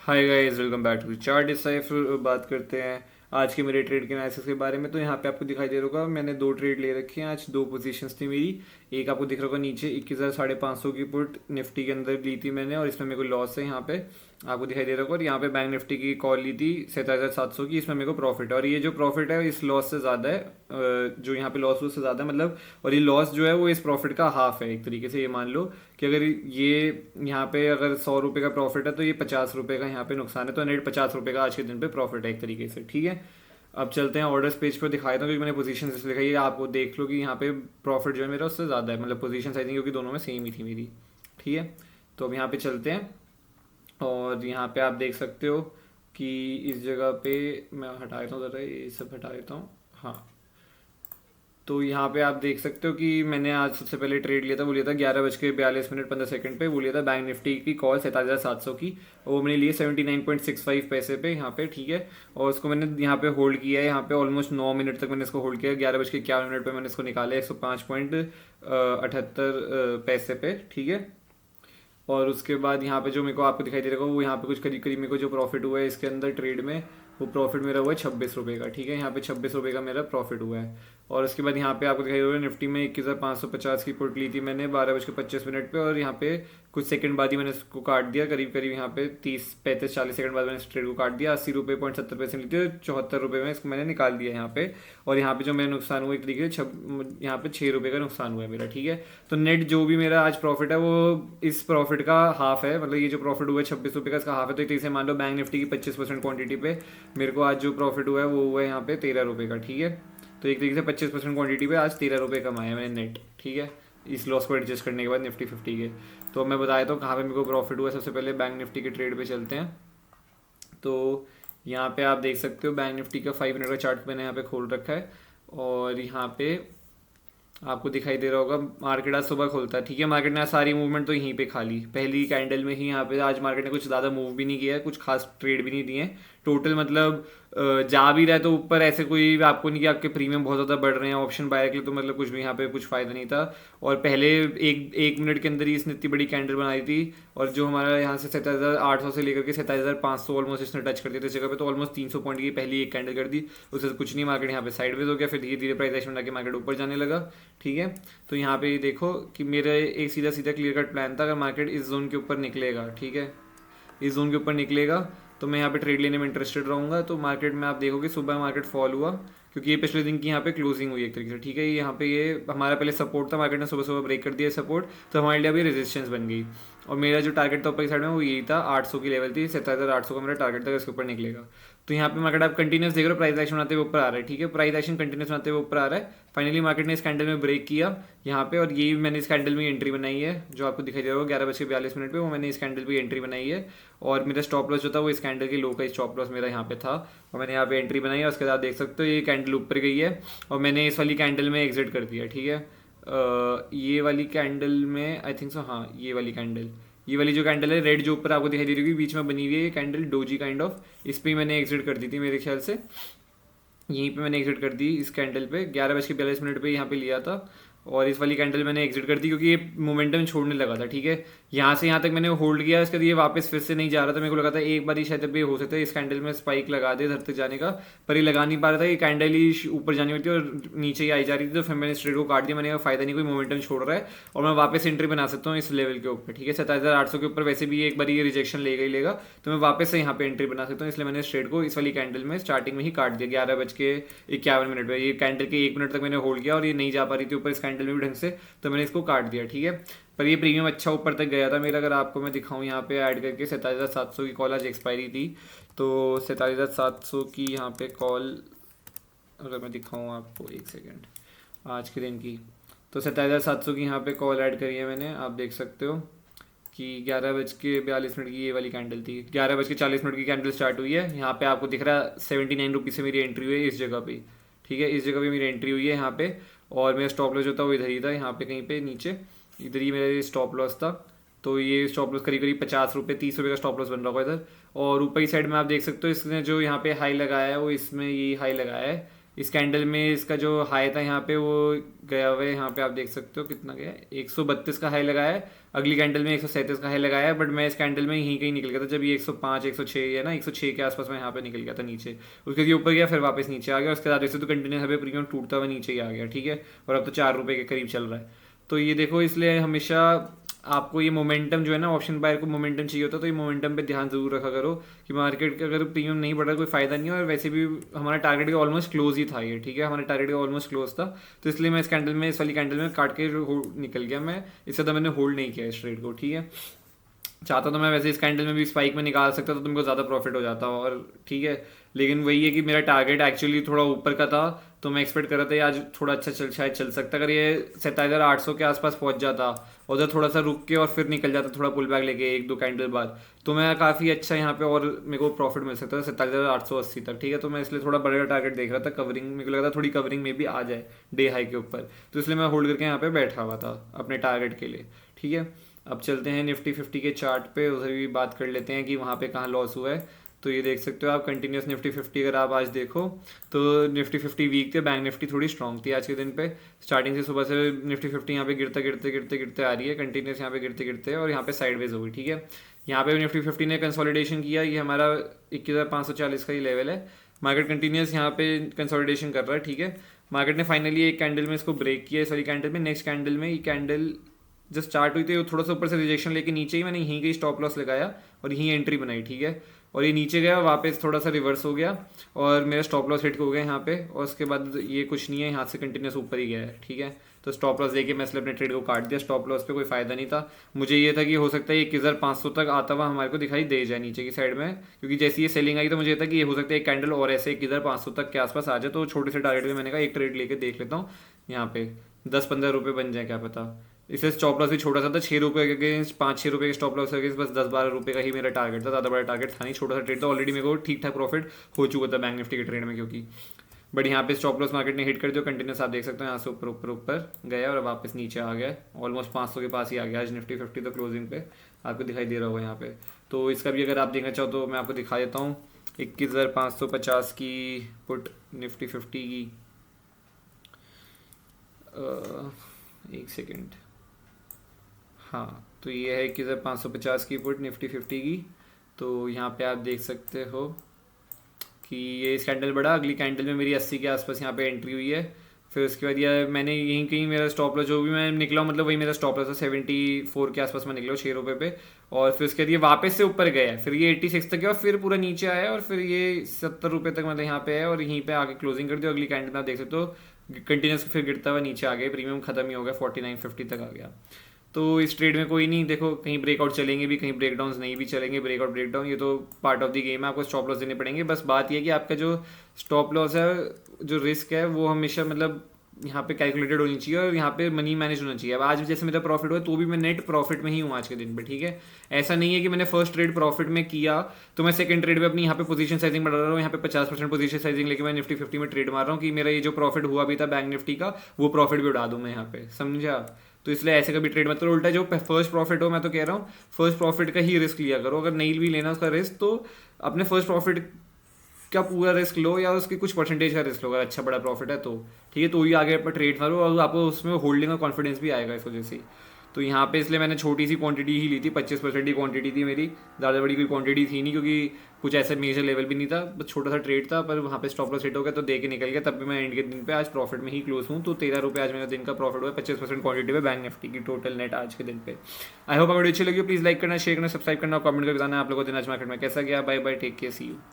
Hi guys, welcome back to Chart Decipher. बात करते हैं आज के मेरे ट्रेड के एनालिसिस के बारे में। तो यहाँ पे आपको दिखाई दे रहा होगा मैंने दो ट्रेड ले रखे हैं आज। दो पोजीशंस थी मेरी। एक आपको दिख रहा होगा नीचे 21,500 की पुट निफ्टी के अंदर ली थी मैंने, और इसमें मेरे को लॉस है यहाँ पे आपको दिखाई दे रहा होगा। और यहाँ पे बैंक निफ्टी की कॉल ली थी 27,700 की, इसमें मेरे को प्रॉफिट है। और ये जो प्रॉफिट है इस लॉस से ज़्यादा है, जो यहाँ पे लॉस उससे ज़्यादा है मतलब। और ये लॉस जो है वो इस प्रॉफिट का हाफ है एक तरीके से। ये मान लो कि अगर ये यहाँ पे अगर 100 रुपये का प्रॉफिट है तो ये 50 रुपये का यहाँ पे नुकसान है। तो नेट 50 रुपये का आज के दिन पे प्रॉफिट है एक तरीके से। ठीक है, अब चलते हैं ऑर्डर्स पेज पर दिखाया था, क्योंकि मैंने पोजीशन इसलिए दिखाई है आपको देख लो कि यहाँ पे प्रॉफिट जो है मेरा उससे ज़्यादा है, मतलब पोजीशन आई थिंक क्योंकि दोनों में सेम ही थी मेरी। ठीक है, तो अब यहाँ पे चलते हैं और यहाँ पे आप देख सकते हो कि इस जगह पे मैं हटा देता हूँ ज़रा, ये सब हटा देता हूँ। हाँ, तो यहाँ पे आप देख सकते हो कि मैंने आज सबसे पहले ट्रेड लिया था, वो लिया था 11:42 मिनट 15 सेकंड पे। वो लिया था बैंक निफ्टी की कॉल 27,700 की। वो मैंने लिए 79.65 पैसे पे यहाँ पे। ठीक है, और उसको मैंने यहाँ पे होल्ड किया है। यहाँ पे ऑलमोस्ट 9 मिनट तक मैंने इसको होल्ड किया। 11:51 पे मैंने इसको निकाला 105.78 पैसे पे। ठीक है, और उसके बाद यहाँ पे जो मेरे को आपको दिखाई दे रहा है वो यहाँ पे कुछ करीब करीब मेरे को जो प्रॉफिट हुआ है इसके अंदर ट्रेड में, वो प्रॉफिट मेरा हुआ है 26 रुपये का। ठीक है, यहाँ पे 26 रुपये का मेरा प्रॉफिट हुआ है। और उसके बाद यहाँ पे आपको दिखाई दे रहा है निफ्टी में 21,550 की पुट ली थी मैंने 12:25 मिनट पे। और यहाँ पे कुछ सेकंड बाद ही मैंने इसको काट दिया, करीब करीब यहाँ पे 30 35 40 सेकंड बाद मैंने इस ट्रेड को काट दिया। 80 रुपये 70 पैसे ली थी और 74 रुपये में इसको मैंने निकाल दिया यहाँ पे। और यहाँ पे जो मेरा नुकसान हुआ एक तरीके से यहाँ पे 6 रुपये का नुकसान हुआ है मेरा। ठीक है, तो नेट जो भी मेरा आज प्रॉफिट है वो इस प्रॉफिट का हाफ है, मतलब ये जो प्रॉफिट हुआ है 26 रुपये का, इसका हाफ है। तो एक तरीके से मान लो बैंक निफ्टी की 25% क्वांटिटी पे मेरे को आज जो प्रॉफिट हुआ है वो हुआ है यहाँ पे 13 रुपये का। ठीक है, तो एक तरीके से 25% क्वांटिटी पे आज 13 रुपये कमाए मैंने नेट। ठीक है, इस लॉस को एडजस्ट करने के बाद निफ्टी 50 के। तो मैं बताया तो कहाँ पे मेरे को प्रॉफिट हुआ है। सबसे पहले बैंक निफ्टी के ट्रेड पे चलते हैं। तो यहाँ पे आप देख सकते हो बैंक निफ्टी का 5 मिनट का चार्ट मैंने यहाँ पे खोल रखा है। और यहाँ पे आपको दिखाई दे रहा होगा मार्केट आज सुबह खोलता है। ठीक है, मार्केट ने आज सारी मूवमेंट तो यहीं पे खाली पहली कैंडल में ही यहाँ पे आज मार्केट ने कुछ ज़्यादा मूव भी नहीं किया है, कुछ खास ट्रेड भी नहीं दिए हैं टोटल। मतलब जा भी रहा है तो ऊपर ऐसे कोई आपको नहीं कि आपके प्रीमियम बहुत ज़्यादा बढ़ रहे हैं ऑप्शन बायर के लिए, तो मतलब कुछ भी यहाँ पे कुछ फ़ायदा नहीं था। और पहले एक मिनट के अंदर ही इसने इतनी बड़ी कैंडल बनाई थी। और जो हमारा यहाँ से 27,800 से लेकर के 27,500 ऑलमोस्ट इसने टच कर दिया था इस जगह पे। तो ऑलमोस्ट 300 पॉइंट की पहली एक कैंडल कर दी, उससे कुछ नहीं, मार्केट यहाँ पे साइडवेज हो गया। फिर धीरे धीरे प्राइस एक्शन आके मार्केट ऊपर जाने लगा। ठीक है, तो यहाँ पे देखो कि मेरा एक सीधा सीधा क्लियर कट प्लान था, अगर मार्केट इस जोन के ऊपर निकलेगा, ठीक है, इस जोन के ऊपर निकलेगा तो मैं यहाँ पे ट्रेड लेने में इंटरेस्टेड रहूँगा। तो मार्केट में आप देखोगे सुबह मार्केट फॉल हुआ, क्योंकि ये पिछले दिन की यहाँ पे क्लोजिंग हुई एक तरीके से। ठीक है, यहाँ पे ये हमारा पहले सपोर्ट था, मार्केट ने सुबह सुबह ब्रेक कर दिया सपोर्ट, तो हमारे लिए अभी रेजिस्टेंस बन गई। और मेरा जो टारगेट था ऊपर की साइड में वो यही था, 800 की लेवल थी, 27,800 का मेरा टारगेट था, इसके ऊपर निकलेगा। तो यहाँ पे मार्केट आप कंटिन्यूस देख रहे हो, प्राइस एक्शन बनाते हुए ऊपर आ रहा है। ठीक है, प्राइस एक्शन कंटिन्यूस बनाते हुए ऊपर आ रहा है। फाइनली मार्केट ने इस कैंडल में ब्रेक किया यहाँ पे, और ये मैंने इस कैंडल में एंट्री बनाई है जो आपको दिखाई दे रहा होगा 11:42 पे, वो मैंने इस कैंडल पे एंट्री बनाई है। और मेरा स्टॉप लॉस जो था वो इस कैंडल के लो का स्टॉप लॉस मेरा यहाँ पे था, और मैंने यहाँ पे एंट्री बनाई है। उसके बाद देख सकते हो ये कैंडल ऊपर गई है और मैंने इस वाली कैंडल में एग्जिट कर दिया। ठीक है, ये वाली कैंडल में आई थिंक सो, हाँ ये वाली जो कैंडल है रेड जो ऊपर आपको दिखाई दे रही होगी बीच में बनी हुई है, ये कैंडल डोजी काइंड ऑफ, इस पर मैंने एग्जिट कर दी थी मेरे ख्याल से। यहीं पे मैंने एग्जिट कर दी इस कैंडल पे 11:42 पे यहाँ पे लिया था। और इस वाली कैंडल मैंने एग्जिट कर दी क्योंकि ये मोमेंटम छोड़ने लगा था। ठीक है, यहाँ से यहाँ तक मैंने होल्ड किया, इसके बाद ये वापस फिर से नहीं जा रहा था। मेरे को लगा था एक बार ही शायद भी हो सकता है इस कैंडल में स्पाइक लगा दे धरते जाने का, पर ये लगा नहीं पा रहा था। ये कैंडल ही ऊपर जानी होती थी और नीचे ही आई जा रही थी। तो फिर मैंने स्ट्रेट को काट दिया, मैंने फायदा नहीं, कोई मोमेंटम छोड़ रहा है और मैं वापस एंट्री बना सकता हूँ इस लेवल के ऊपर। ठीक है, 27,800 के ऊपर वैसे भी एक बार ये रिजेक्शन लेगा ही लेगा, तो मैं वापस से यहाँ पे एंट्री बना सकता हूँ। इसलिए मैंने स्ट्रेट को इस वाली कैंडल में स्टार्टिंग में ही काट दिया 11:51 पे। ये कैंडल के 1 मिनट तक मैंने होल्ड किया और ये नहीं जा पा रही थी ऊपर इस कैंडल में भी ढंग से, तो मैंने इसको काट दिया। ठीक है, पर ये प्रीमियम अच्छा ऊपर तक गया था मेरा। अगर आपको मैं दिखाऊं यहाँ पे ऐड करके 27,700 की कॉल आज एक्सपायरी थी, तो 27,700 की यहाँ पे कॉल अगर मैं दिखाऊं आपको, एक सेकेंड, आज के दिन की, तो 27,700 की यहाँ पे कॉल ऐड करी है मैंने। आप देख सकते हो कि 11:42 की ये वाली कैंडल थी, 11:40 की कैंडल स्टार्ट हुई है। यहाँ पे आपको दिख रहा है 79 रुपीज़ से मेरी एंट्री हुई है इस जगह पे। ठीक है, इस जगह पे मेरी एंट्री हुई है यहाँ पे, और मेरा स्टॉप लॉस जो था वो इधर ही था, यहाँ पे कहीं पे नीचे इधर ही मेरा स्टॉप लॉस था। तो ये स्टॉप लॉस करीब करीब 50 रुपये 30 रुपये का स्टॉप लॉस बन रहा होगा इधर। और ऊपर की साइड में आप देख सकते हो इसने जो यहाँ पे हाई लगाया है वो इसमें ये हाई लगाया है, इस कैंडल में इसका जो हाई था यहाँ पे वो गया हुआ है, यहाँ पे आप देख सकते हो कितना गया है, 132 का हाई लगाया है। अगली कैंडल में 137 का हाई लगाया है, बट मैं इस कैंडल में यहीं कहीं निकल गया था जब ये 105 106 या ना 106 के आसपास मैं यहाँ पे निकल गया था नीचे। उसके लिए ऊपर गया, फिर वापस नीचे आ गया। उसके बाद वैसे तो कंटिन्यूस हमें प्रीमियम टूटता हुआ नीचे ही आ गया, ठीक है। और अब तो 4 रुपये के करीब चल रहा है। तो ये देखो, इसलिए हमेशा आपको ये मोमेंटम जो है ना, ऑप्शन बायर को मोमेंटम चाहिए होता है, तो ये मोमेंटम पे ध्यान जरूर रखा करो कि मार्केट का अगर प्रीमियम नहीं बढ़ा कोई फायदा नहीं है। और वैसे भी हमारा टारगेट का ऑलमोस्ट क्लोज ही था ये, ठीक है, हमारे टारगेट का ऑलमोस्ट क्लोज था। तो इसलिए मैं इस कैंडल में, इस वाली कैंडल में काट के निकल गया मैं। इससे तो मैंने होल्ड नहीं किया इस ट्रेड को, ठीक है। चाहता तो मैं वैसे इस कैंडल में भी स्पाइक में निकाल सकता तो तुमको ज़्यादा प्रॉफिट हो जाता, और ठीक है। लेकिन वही है कि मेरा टारगेट एक्चुअली थोड़ा ऊपर का था, तो मैं एक्सपेक्ट कर रहा था ये आज थोड़ा अच्छा शायद चल सकता। अगर ये 27,800 के आसपास पहुंच जाता, उधर थोड़ा सा रुक के और फिर निकल जाता थोड़ा पुल बैक लेके 1-2 कैंडल बाद, तो मैं काफ़ी अच्छा यहाँ पे और मेरे को प्रॉफिट मिल सकता था 27,880 तक, ठीक है। तो मैं इसलिए थोड़ा बड़ा टारगेट देख रहा था, कवरिंग मेरे को लगा था थोड़ी कवरिंग में भी आ जाए डे हाई के ऊपर, तो इसलिए मैं होल्ड करके यहाँ पे बैठा हुआ था अपने टारगेट के लिए, ठीक है। अब चलते हैं निफ्टी 50 के चार्ट पे, उधर भी बात कर लेते हैं कि वहाँ पे कहाँ लॉस हुआ है। तो ये देख सकते हो आप कंटिन्यूस निफ्टी 50, अगर आप आज देखो तो निफ्टी 50 वीक थे, बैंक निफ्टी थोड़ी स्ट्रॉन्ग थी आज के दिन पे। स्टार्टिंग से सुबह से निफ्टी 50 यहाँ पे गिरते गिरते गिरते गिरते आ रही है, कंटिन्यूस यहाँ पे गिरते गिरते और यहाँ पे साइडवेज हो गई, ठीक है। यहाँ पे निफ्टी 50 ने कंसोलिडेशन किया, ये हमारा 21,540 का ही लेवल है। मार्केट कंटिन्यूस यहाँ पे कंसोलिडेशन कर रहा है, ठीक है। मार्केट ने फाइनली एक कैंडल में इसको ब्रेक किया, इस वाली कैंडल में। नेक्स्ट कैंडल में ये कैंडल जब स्टार्ट हुई थी थोड़ा सा ऊपर से रिजेक्शन लेके नीचे ही मैंने यहीं कहीं स्टॉप लॉस लगाया और यहीं एंट्री बनाई, ठीक है। और ये नीचे गया, वापस थोड़ा सा रिवर्स हो गया और मेरा स्टॉप लॉस हिट हो गया यहाँ पे। और उसके बाद ये कुछ नहीं है, यहाँ से कंटिन्यूस ऊपर ही गया है, ठीक है। तो स्टॉप लॉस देके मैं इसलिए अपने ट्रेड को काट दिया। स्टॉप लॉस पे कोई फायदा नहीं था। मुझे ये था कि हो सकता है 21,500 तक आता हुआ हमारे को दिखाई दे जाए नीचे की साइड में, क्योंकि जैसी ये सेलिंग आई तो मुझे था कि ये हो सकता है एक कैंडल और ऐसे 21,500 तक के आसपास आ जाए। तो छोटे से टारगेट में मैंने कहा एक ट्रेड लेके देख लेता हूँ, यहाँ पे 10-15 रुपये बन जाए क्या पता। इससे स्टॉप लॉस भी छोटा सा था, 6 रुपये के अगेंस्ट 5-6 रुपये के स्टॉप लॉस के अगेंस्ट बस 10-12 रुपये का ही मेरा टारगेट था। ज़्यादा बड़ा टारगेट था नहीं, छोटा सा ट्रेड था। ऑलरेडी मेरे को ठीक ठाक प्रॉफिट हो चुका था बैंक निफ्टी के ट्रेड में, क्योंकि बट यहाँ पे स्टॉप लॉस मार्केट ने हिट कर दिया कंटिन्यूस। आप देख सकते हो यहाँ से ऊपर ऊपर ऊपर गया और वापस नीचे आ गया, ऑलमोस्ट 500 के पास ही आ गया आज निफ्टी 50 तो क्लोजिंग पे आपको दिखाई दे रहा होगा यहाँ पे। तो इसका भी अगर आप देखना चाहो तो मैं आपको दिखा देता हूँ। 21,550 की पुट निफ्टी 50 की, एक सेकेंड, हाँ तो ये है 21,550 की पुट निफ्टी 50 की। तो यहाँ पे आप देख सकते हो कि ये इस कैंडल बढ़ा, अगली कैंडल में मेरी 80 के आसपास यहाँ पे एंट्री हुई है। फिर उसके बाद यह मैंने यहीं कहीं मेरा स्टॉप लॉस जो भी मैं निकला मतलब वही मेरा स्टॉप लॉस था 74 के आसपास मैं निकला 6 रुपये पे। और फिर उसके बाद ये वापस से ऊपर गया, फिर ये 86 तक गया और फिर पूरा नीचे आया और फिर ये 70 रुपये तक मतलब यहाँ पे है और यहीं पे आके क्लोजिंग कर दिया। अगली कैंडल में आप देख सकते हो कंटिन्यूस फिर गिरता हुआ नीचे आ गया, प्रीमियम खत्म ही हो गया, 49.50 तक आ गया। तो इस ट्रेड में कोई नहीं, देखो कहीं ब्रेकआउट चलेंगे भी, कहीं ब्रेकडाउन नहीं भी चलेंगे, ब्रेकआउट ब्रेकडाउन ये तो पार्ट ऑफ द गेम है। आपको स्टॉप लॉस देने पड़ेंगे। बस बात ये है कि आपका जो स्टॉप लॉस है, जो रिस्क है, वो हमेशा मतलब यहाँ पे कैलकुलेटेड होनी चाहिए और यहाँ पे मनी मैनेज होना चाहिए। अब आज जैसे मेरा प्रॉफिट हुआ तो भी मैं नेट प्रॉफिट में ही हूँ आज के दिन पे, ठीक है। ऐसा नहीं है कि मैंने फर्स्ट ट्रेड प्रॉफिट में किया तो मैं सेकंड ट्रेड में अपनी यहाँ पे पोजीशन साइजिंग बढ़ा रहा हूँ, यहाँ पे 50% पोजीशन साइजिंग लेके मैं निफ्टी 50 में ट्रेड मार रहा हूँ कि मेरा ये जो प्रॉफिट हुआ भी था बैंक निफ्टी का वो प्रॉफिट भी उड़ा दूँ मैं यहाँ पे, समझा। तो इसलिए ऐसे कभी ट्रेड मत करो। उल्टा जो फर्स्ट प्रॉफिट हो, मैं तो कह रहा हूँ फर्स्ट प्रॉफिट का ही रिस्क लिया करो। अगर नहीं भी लेना उसका रिस्क तो अपने फर्स्ट प्रॉफिट का पूरा रिस्क लो या उसके कुछ परसेंटेज का रिस्क लो। अगर अच्छा बड़ा प्रॉफिट है तो ठीक है, तो ही आगे पर ट्रेड मारो और आपको उसमें होल्डिंग और कॉन्फिडेंस भी आएगा इस वजह से। तो यहाँ पे इसलिए मैंने छोटी सी क्वांटिटी ही ली थी, 25% की क्वांटिटी थी मेरी, ज़्यादा बड़ी कोई क्वांटिटी थी नहीं क्योंकि कुछ ऐसा मेजर लेवल भी नहीं था, बस छोटा सा ट्रेड था। पर वहाँ पे स्टॉप लॉस हिट हो गया तो दे के निकल गया। तब भी मैं एंड के दिन पे आज प्रॉफिट में ही क्लोज हूँ। तो 13 रुपये आज मेरा दिन का प्रॉफिट हुआ 25% क्वांटिटी पे बैंक निफ्टी की टोटल नेट आज के दिन पे। आई होप वीडियो अच्छी लगी, प्लीज़ लाइक करना, शेयर करना, सब्सक्राइब करना, कमेंट करके बताना आप लोगों को दिन आज मार्केट में कैसा गया। Bye bye, take care, see you.